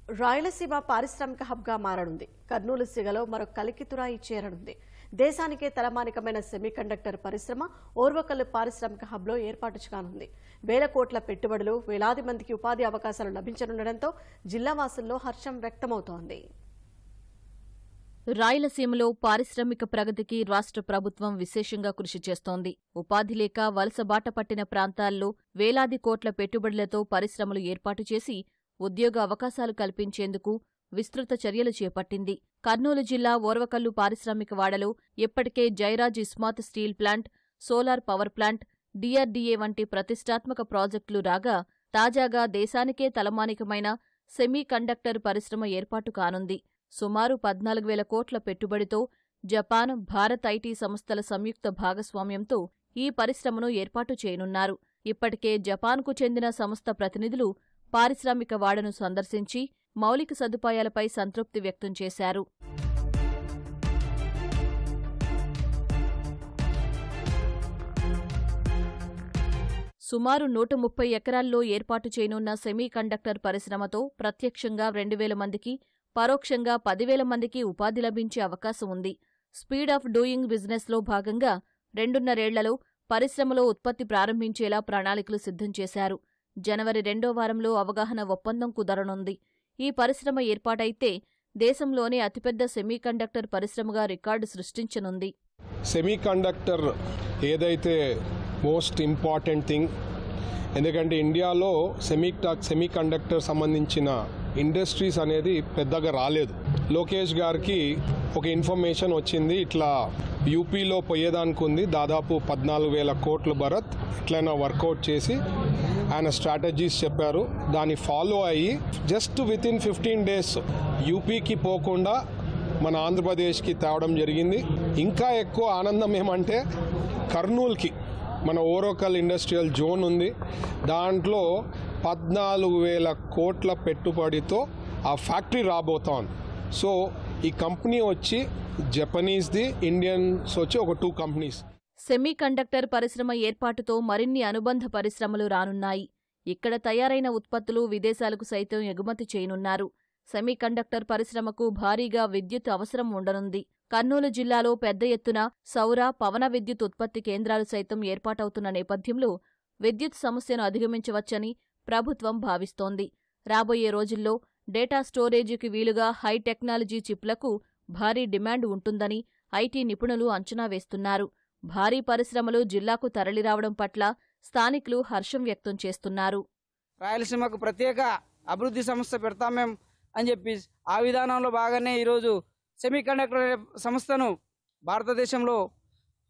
రాయలసీమ పారిశ్రామిక హబ్గా మారనుంది. కర్నూలు సిగలో మరో కలికితురాయి చేరనుంది. దేశానికే తలమానికమైన సెమీకండక్టర్ పరిశ్రమ ఓర్వకల్లు పారిశ్రామిక హబ్లో ఏర్పాటు కానుంది. వేల కోట్ల పెట్టుబడులు, వేలాది మందికి ఉపాధి అవకాశాలు లభించనుండటంతో జిల్లావాసుల్లో హర్షం వ్యక్తమవుతోంది. రాయలసీమలో పారిశ్రామిక ప్రగతికి రాష్ట్ర ప్రభుత్వం విశేషంగా కృషి చేస్తోంది. ఉపాధి లేక వలసబాట పట్టిన ప్రాంతాల్లో వేలాది కోట్ల పెట్టుబడులతో పరిశ్రమలు ఏర్పాటు చేసి ఉద్యోగ అవకాశాలు కల్పించేందుకు విస్తృత చర్యలు చేపట్టింది. కర్నూలు జిల్లా ఓర్వకల్లు పారిశ్రామిక వాడలో ఇప్పటికే Jairaj Ispat steel plant, solar power plant, DRDA వంటి ప్రతిష్టాత్మక ప్రాజెక్టులు రాగా తాజాగా దేశానికే తలమానికమైన సెమీ కండక్టర్ పరిశ్రమ ఏర్పాటు కానుంది. సుమారు 14,000 కోట్ల పెట్టుబడితో జపాన్, భారత్ ఐటీ సంస్థల సంయుక్త భాగస్వామ్యంతో ఈ పరిశ్రమను ఏర్పాటు చేయనున్నారు. ఇప్పటికే జపాన్కు చెందిన సంస్థ ప్రతినిధులు పారిశ్రామిక వాడను సందర్శించి మౌలిక సదుపాయాలపై సంతృప్తి వ్యక్తం చేశారు. సుమారు 130 ఎకరాల్లో ఏర్పాటు చేయనున్న సెమీ కండక్టర్ పరిశ్రమతో ప్రత్యక్షంగా 2,000 మందికి, పరోక్షంగా 10,000 మందికి ఉపాధి లభించే అవకాశం ఉంది. స్పీడ్ ఆఫ్ డూయింగ్ బిజినెస్లో భాగంగా 2.5 ఏళ్లలో పరిశ్రమలో ఉత్పత్తి ప్రారంభించేలా ప్రణాళికలు సిద్ధం చేశారు. జనవరి 2వ వారంలో అవగాహన ఒప్పందం కుదరనుంది. ఈ పరిశ్రమ ఏర్పాటైతే దేశంలోనే అతిపెద్ద సెమీకండక్టర్ పరిశ్రమగా రికార్డు సృష్టించనుంది. సెమీకండక్టర్ ఏదైతే మోస్ట్ ఇంపార్టెంట్ థింగ్, ఎందుకంటే ఇండియాలో సెమీకండక్టర్ సంబంధించిన ఇండస్ట్రీస్ అనేది పెద్దగా రాలేదు. లోకేష్ గారికి ఒక ఇన్ఫర్మేషన్ వచ్చింది, ఇట్లా యూపీలో పోయేదానికి ఉంది, దాదాపు 14,000 కోట్లు భరత్, ఇట్లైనా వర్కౌట్ చేసి ఆయన స్ట్రాటజీస్ చెప్పారు. దాన్ని ఫాలో అయ్యి జస్ట్ వితిన్ 15 days యూపీకి పోకుండా మన ఆంధ్రప్రదేశ్కి తేవడం జరిగింది. ఇంకా ఎక్కువ ఆనందం ఏమంటే కర్నూలుకి మన ఓరోకల్ ఇండస్ట్రియల్ జోన్ ఉంది, దాంట్లో 14,000 కోట్ల పెట్టుబడితో ఆ ఫ్యాక్టరీ రాబోతాం. సో ఈ కంపెనీ వచ్చి జపనీస్ది, ఇండియన్స్ వచ్చి ఒక 2 కంపెనీస్. సెమీకండక్టర్ పరిశ్రమ ఏర్పాటుతో మరిన్ని అనుబంధ పరిశ్రమలు రానున్నాయి. ఇక్కడ తయారైన ఉత్పత్తులు విదేశాలకు సైతం ఎగుమతి చేయనున్నారు. సెమీకండక్టర్ పరిశ్రమకు భారీగా విద్యుత్ అవసరం ఉండనుంది. కర్నూలు జిల్లాలో పెద్ద ఎత్తున సౌర, పవన విద్యుత్ ఉత్పత్తి కేంద్రాలు సైతం ఏర్పాటవుతున్న నేపథ్యంలో విద్యుత్ సమస్యను అధిగమించవచ్చని ప్రభుత్వం భావిస్తోంది. రాబోయే రోజుల్లో డేటా స్టోరేజీకి వీలుగా హై టెక్నాలజీ చిప్లకు భారీ డిమాండ్ ఉంటుందని ఐటీ నిపుణులు అంచనా వేస్తున్నారు. భారీ పరిశ్రమలు జిల్లాకు తరలిరావడం పట్ల స్థానికులు హర్షం వ్యక్తం చేస్తున్నారు. రాయలసీమకు ప్రత్యేక అభివృద్ధి సంస్థ పెడతాం మేం అని చెప్పి ఆ విధానంలో భాగంగానే ఈరోజు సెమీకండక్టర్ సంస్థను భారతదేశంలో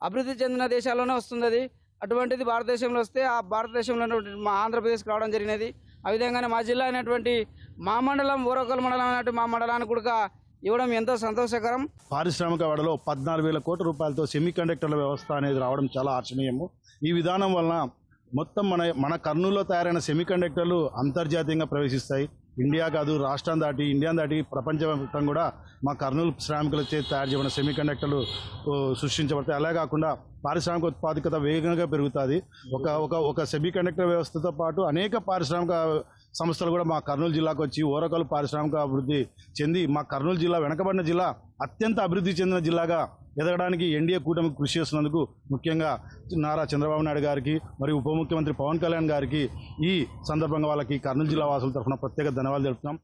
అభివృద్ధి చెందిన దేశాల్లోనే వస్తుంది. అది అటువంటిది భారతదేశంలో వస్తే ఆ భారతదేశంలో మా ఆంధ్రప్రదేశ్కి రావడం జరిగినది. ఆ విధంగానే మా జిల్లా అయినటువంటి మా మండలం, ఓరోకల్ మండలం అయినటువంటి మా మండలానికి కూడా ఇవ్వడం ఎంతో సంతోషకరం. పారిశ్రామిక వాడలో 14,000 కోట్ల రూపాయలతో సెమీకండక్టర్ల వ్యవస్థ అనేది రావడం చాలా ఆర్చనీయము. ఈ విధానం వలన మొత్తం మన కర్నూలులో తయారైన సెమీకండక్టర్లు అంతర్జాతీయంగా ప్రవేశిస్తాయి. ఇండియా కాదు, రాష్ట్రం దాటి, ఇండియా దాటి ప్రపంచవ్యాప్తంగా కూడా మా కర్నూలు శ్రామికులచే తయారు చేయబడిన సెమీకండక్టర్లు సృష్టించబడతాయి. అలా కాకుండా పారిశ్రామిక ఉత్పాదకత వేగంగా పెరుగుతుంది. ఒక సెమీకండక్టర్ వ్యవస్థతో పాటు అనేక పారిశ్రామిక సంస్థలు కూడా మా కర్నూలు జిల్లాకు వచ్చి ఓరకలు పారిశ్రామిక అభివృద్ధి చెంది మా కర్నూలు జిల్లా వెనకబడిన జిల్లా అత్యంత అభివృద్ధి చెందిన జిల్లాగా ఎదగడానికి ఎన్డీఏ కూటమి కృషి చేస్తున్నందుకు ముఖ్యంగా నారా చంద్రబాబు నాయుడు గారికి మరియు ఉప ముఖ్యమంత్రి పవన్ కళ్యాణ్ గారికి ఈ సందర్భంగా వాళ్ళకి కర్నూలు జిల్లా వాసుల తరఫున ప్రత్యేక ధన్యవాదాలు తెలుపుతున్నాం.